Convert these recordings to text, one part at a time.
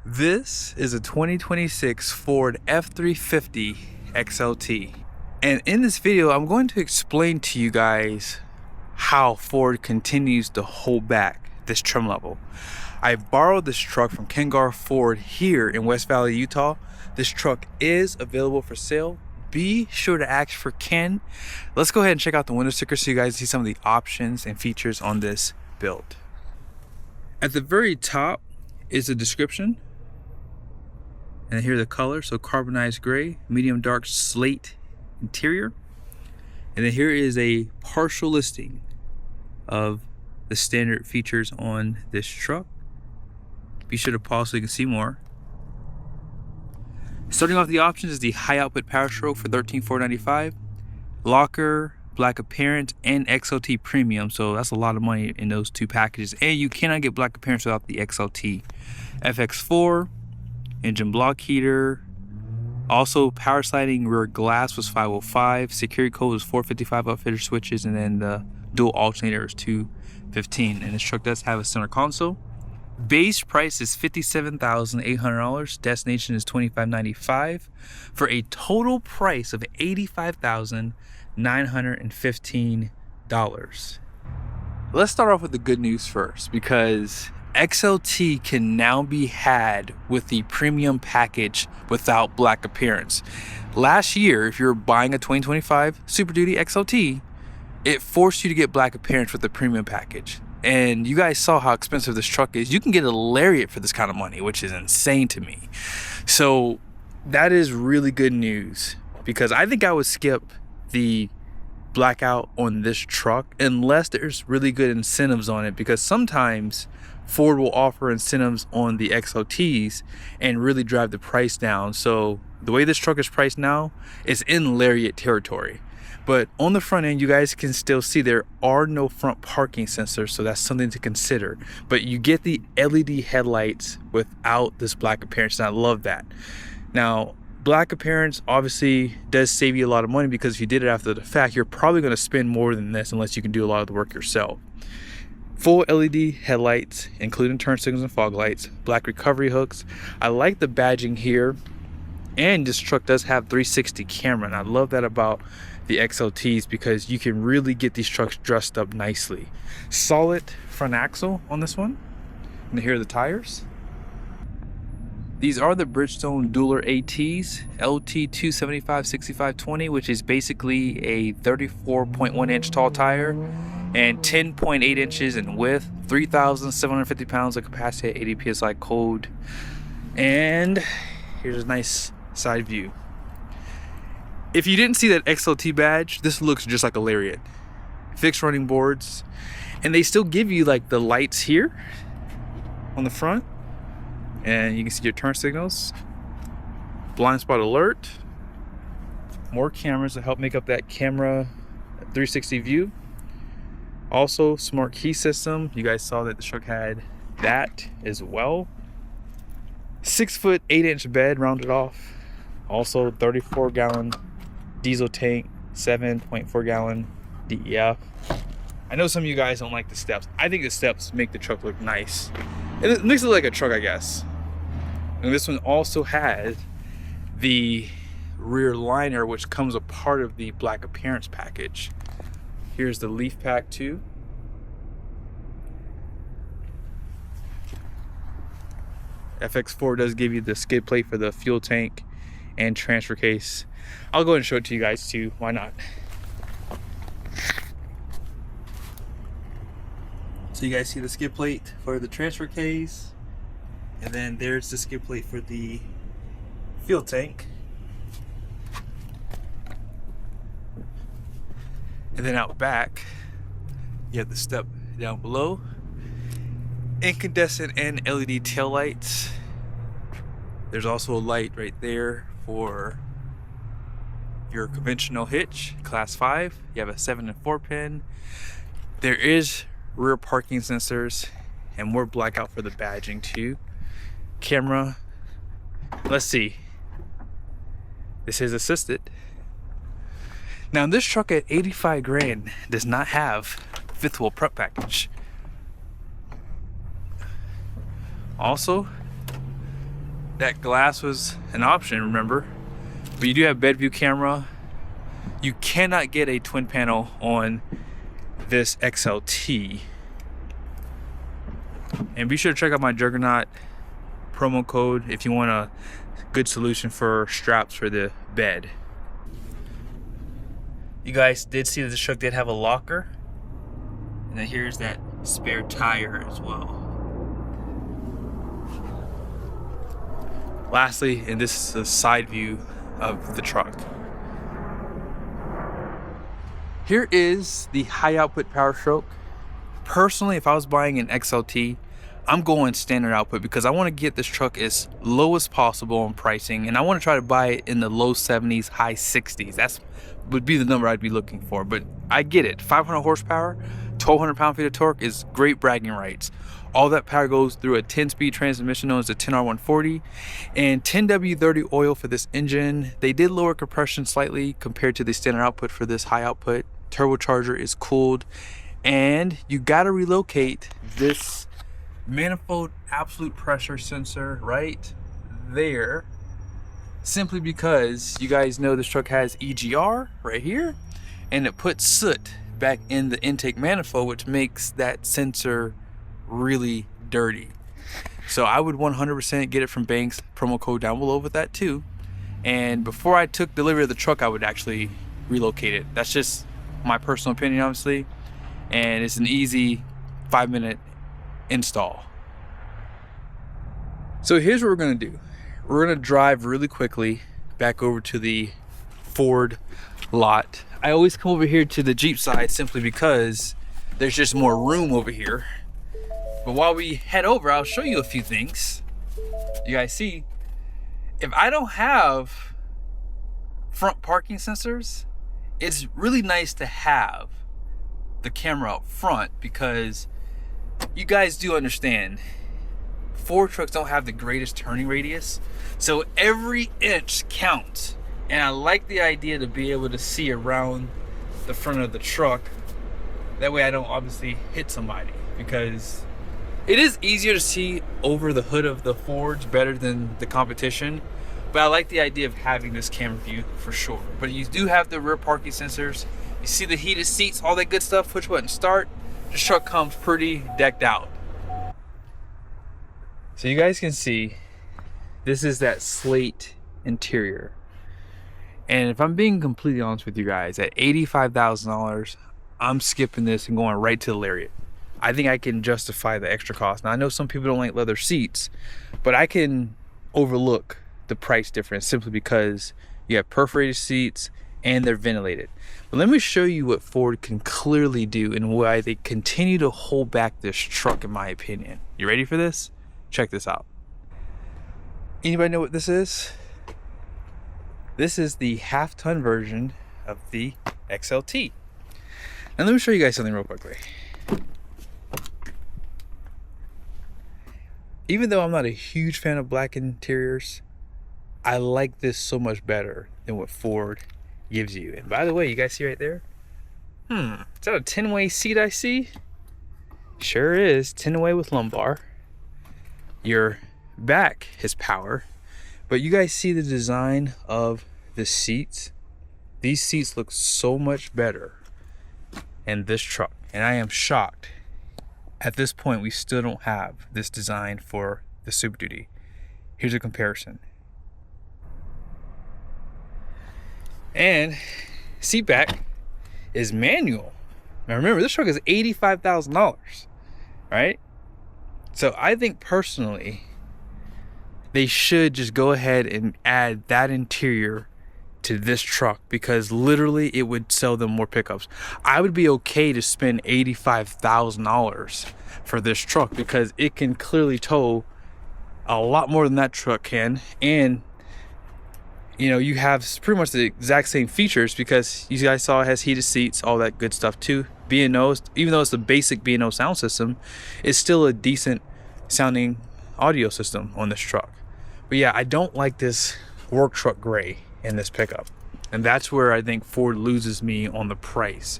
This is a 2026 Ford F350 XLT. And in this video, I'm going to explain to you guys how Ford continues to hold back this trim level. I borrowed this truck from Garff Ford here in West Valley, Utah. This truck is available for sale. Be sure to ask for Ken. Let's go ahead and check out the window sticker so you guys see some of the options and features on this build. At the very top is the description. And here are the colors, so carbonized gray, medium dark slate interior. And then here is a partial listing of the standard features on this truck. Be sure to pause so you can see more. Starting off the options is the high output power stroke for $13,495, locker, black appearance, and XLT premium. So that's a lot of money in those two packages. And you cannot get black appearance without the XLT. FX4, engine block heater. Also, power sliding rear glass was 505. Security code was 455 upfitter switches, and then the dual alternator is 215. And this truck does have a center console. Base price is $57,800. Destination is $25,995 for a total price of $85,915. Let's start off with the good news first, because XLT can now be had with the premium package without black appearance. Last year, if you're buying a 2025 Super Duty XLT, it forced you to get black appearance with the premium package. And you guys saw how expensive this truck is. You can get a Lariat for this kind of money, which is insane to me. So that is really good news, because I think I would skip the blackout on this truck unless there's really good incentives on it, because sometimes Ford will offer incentives on the XLTs and really drive the price down. So the way this truck is priced now is in Lariat territory. But on the front end, you guys can still see there are no front parking sensors, so that's something to consider. But you get the LED headlights without this black appearance, and I love that. Now, black appearance obviously does save you a lot of money, because if you did it after the fact, you're probably going to spend more than this unless you can do a lot of the work yourself. Full LED headlights, including turn signals and fog lights, black recovery hooks. I like the badging here, and this truck does have 360 camera, and I love that about the XLTs, because you can really get these trucks dressed up nicely. Solid front axle on this one, and here are the tires. These are the Bridgestone Dueler ATs, LT 275/65/20, which is basically a 34.1 inch tall tire and 10.8 inches in width, 3,750 pounds of capacity at 80 psi cold. And here's a nice side view. If you didn't see that XLT badge, this looks just like a Lariat. Fixed running boards, and they still give you like the lights here on the front, and you can see your turn signals, blind spot alert, more cameras to help make up that camera 360 view. Also, smart key system. You guys saw that the truck had that as well. 6 foot 8 inch bed rounded off. Also 34 gallon diesel tank, 7.4 gallon DEF. I know some of you guys don't like the steps. I think the steps make the truck look nice. It makes it look like a truck, I guess. And this one also has the rear liner, which comes a part of the black appearance package. Here's the leaf pack too. FX4 does give you the skid plate for the fuel tank and transfer case. I'll go ahead and show it to you guys too. Why not? So you guys see the skid plate for the transfer case, and then there's the skid plate for the fuel tank. And then out back, you have the step down below. Incandescent and LED taillights. There's also a light right there for your conventional hitch, class 5. You have a 7 and 4 pin. There is rear parking sensors and more blackout for the badging too. Camera. Let's see. This is assisted. Now this truck at 85 grand does not have fifth wheel prep package. Also, that glass was an option, remember? But you do have bed view camera. You cannot get a twin panel on this XLT. And be sure to check out my Juggernaut promo code if you want a good solution for straps for the bed. You guys did see that this truck did have a locker. And then here's that spare tire as well. Lastly, and this is the side view of the truck. Here is the high output power stroke. Personally, if I was buying an XLT, I'm going standard output because I want to get this truck as low as possible in pricing, and I want to try to buy it in the low 70s, high 60s. That would be the number I'd be looking for. But I get it. 500 horsepower, 1,200 pound-feet of torque is great bragging rights. All that power goes through a 10-speed transmission known as a 10R140 and 10W30 oil for this engine. They did lower compression slightly compared to the standard output for this high output. Turbocharger is cooled, and you got to relocate this manifold absolute pressure sensor right there, simply because you guys know this truck has EGR right here, and it puts soot back in the intake manifold, which makes that sensor really dirty. So I would 100% get it from Banks. Promo code down below with that too. And before I took delivery of the truck, I would actually relocate it. That's just my personal opinion, obviously, and it's an easy 5-minute install. So here's what we're gonna do. We're gonna drive really quickly back over to the Ford lot. I always come over here to the Jeep side simply because there's just more room over here. But while we head over, I'll show you a few things. You guys see, if I don't have front parking sensors, it's really nice to have the camera up front, because you guys do understand Ford trucks don't have the greatest turning radius, so every inch counts. And I like the idea to be able to see around the front of the truck. That way I don't obviously hit somebody, because it is easier to see over the hood of the Fords better than the competition. But I like the idea of having this camera view for sure. But you do have the rear parking sensors. You see the heated seats, all that good stuff. Push button start. This truck comes pretty decked out. So you guys can see, this is that slate interior. And if I'm being completely honest with you guys, at $85,000, I'm skipping this and going right to the Lariat. I think I can justify the extra cost. Now I know some people don't like leather seats, but I can overlook the price difference simply because you have perforated seats and they're ventilated. But let me show you what Ford can clearly do and why they continue to hold back this truck, in my opinion. You ready for this? Check this out. Anybody know what this is? This is the half-ton version of the XLT. Now let me show you guys something real quickly. Even though I'm not a huge fan of black interiors, I like this so much better than what Ford gives you. And by the way, you guys see right there? Is that a 10-way seat I see? Sure is, 10-way with lumbar. Your back has power. But you guys see the design of the seats? These seats look so much better in this truck. And I am shocked. At this point, we still don't have this design for the Super Duty. Here's a comparison. And seat back is manual. Now remember, this truck is $85,000, right? So I think personally, they should just go ahead and add that interior to this truck, because literally it would sell them more pickups. I would be okay to spend $85,000 for this truck because it can clearly tow a lot more than that truck can. And you know, you have pretty much the exact same features, because you guys saw it has heated seats, all that good stuff too. B&O, even though it's the basic B&O sound system, it's still a decent sounding audio system on this truck. But yeah, I don't like this work truck gray in this pickup, and that's where I think Ford loses me on the price.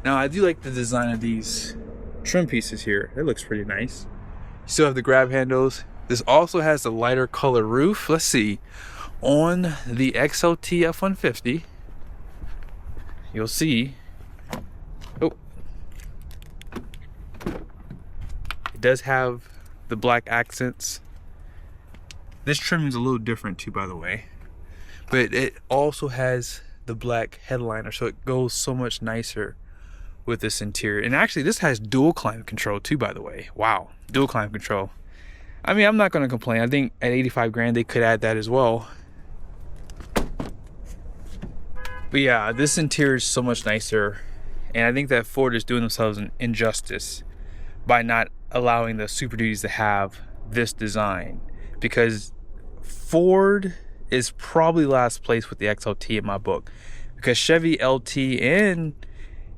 Now I do like the design of these trim pieces here. It looks pretty nice. You still have the grab handles, This also has the lighter color roof. Let's see. On the XLT F-150, you'll see, oh, it does have the black accents. This trim is a little different too, by the way, but it also has the black headliner, so it goes so much nicer with this interior. And actually this has dual climate control too, by the way. Wow, dual climate control. I mean, I'm not going to complain. I think at 85 grand they could add that as well. But yeah, this interior is so much nicer, and I think that Ford is doing themselves an injustice by not allowing the Super Duties to have this design, because Ford is probably last place with the XLT in my book, because Chevy LT, and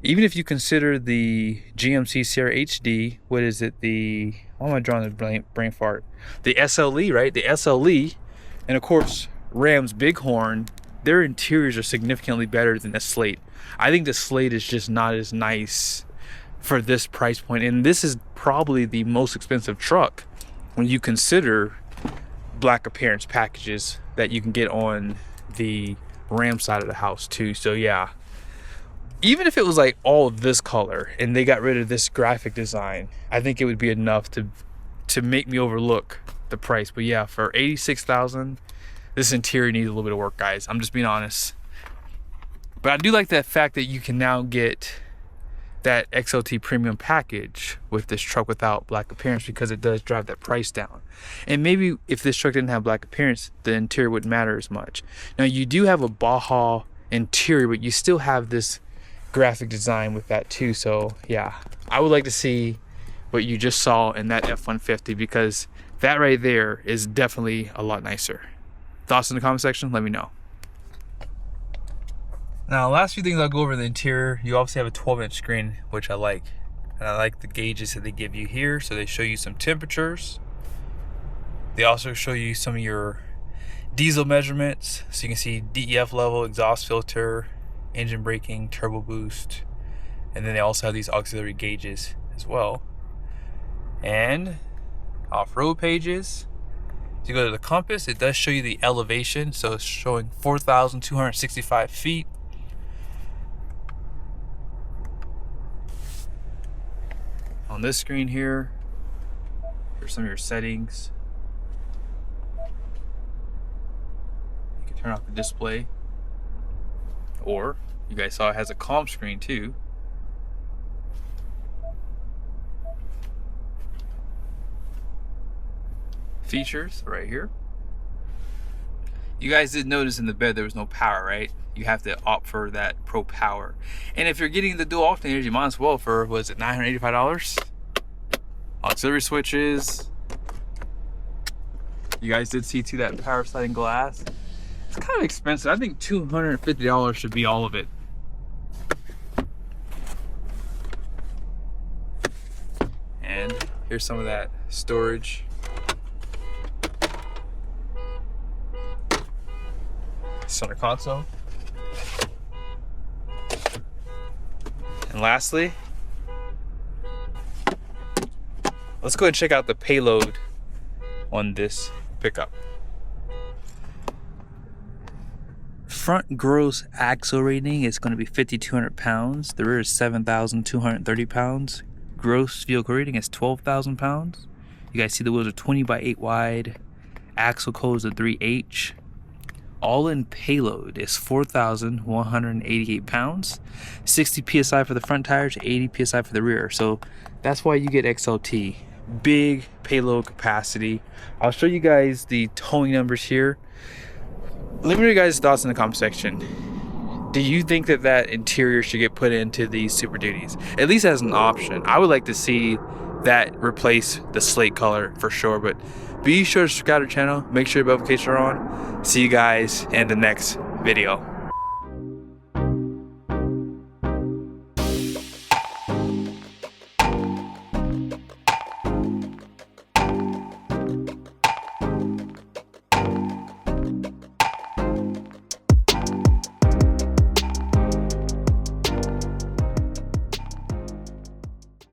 even if you consider the GMC Sierra HD, what is it, the, why am I drawing the brain fart, the SLE, right, the SLE, and of course Ram's Bighorn, their interiors are significantly better than the Slate. I think the Slate is just not as nice for this price point, and this is probably the most expensive truck when you consider black appearance packages that you can get on the Ram side of the house too. So yeah, even if it was like all this color and they got rid of this graphic design, I think it would be enough to make me overlook the price. But yeah, for $86,000, this interior needs a little bit of work, guys. I'm just being honest. But I do like that fact that you can now get that XLT premium package with this truck without black appearance, because it does drive that price down. And maybe if this truck didn't have black appearance, the interior wouldn't matter as much. Now you do have a Baja interior, but you still have this graphic design with that too. So yeah, I would like to see what you just saw in that F-150, because that right there is definitely a lot nicer. Thoughts in the comment section? Let me know. Now, last few things I'll go over in the interior. You obviously have a 12-inch screen, which I like. And I like the gauges that they give you here. So they show you some temperatures. They also show you some of your diesel measurements. So you can see DEF level, exhaust filter, engine braking, turbo boost. And then they also have these auxiliary gauges as well. And off-road pages. So you go to the compass, it does show you the elevation. So it's showing 4,265 feet. On this screen here, there's some of your settings. You can turn off the display, or you guys saw it has a calm screen too. Features right here. You guys did notice in the bed there was no power, right? You have to opt for that Pro Power. And if you're getting the dual alternators, you might as well for, was it $985? Auxiliary switches. You guys did see too that power sliding glass. It's kind of expensive. I think $250 should be all of it. And here's some of that storage. Center console. And lastly, let's go ahead and check out the payload on this pickup. Front gross axle rating is going to be 5,200 pounds. The rear is 7,230 pounds. Gross vehicle rating is 12,000 pounds. You guys see the wheels are 20 by 8 wide. Axle code is a 3H. All-in payload is 4,188 pounds. 60 psi for the front tires, 80 psi for the rear. So that's why you get XLT. Big payload capacity. I'll show you guys the towing numbers here. Let me know your guys' thoughts in the comment section. Do you think that that interior should get put into these Super Duties? At least as an option. I would like to see that replace the slate color for sure, but be sure to subscribe to the channel. Make sure your notifications are on. See you guys in the next video.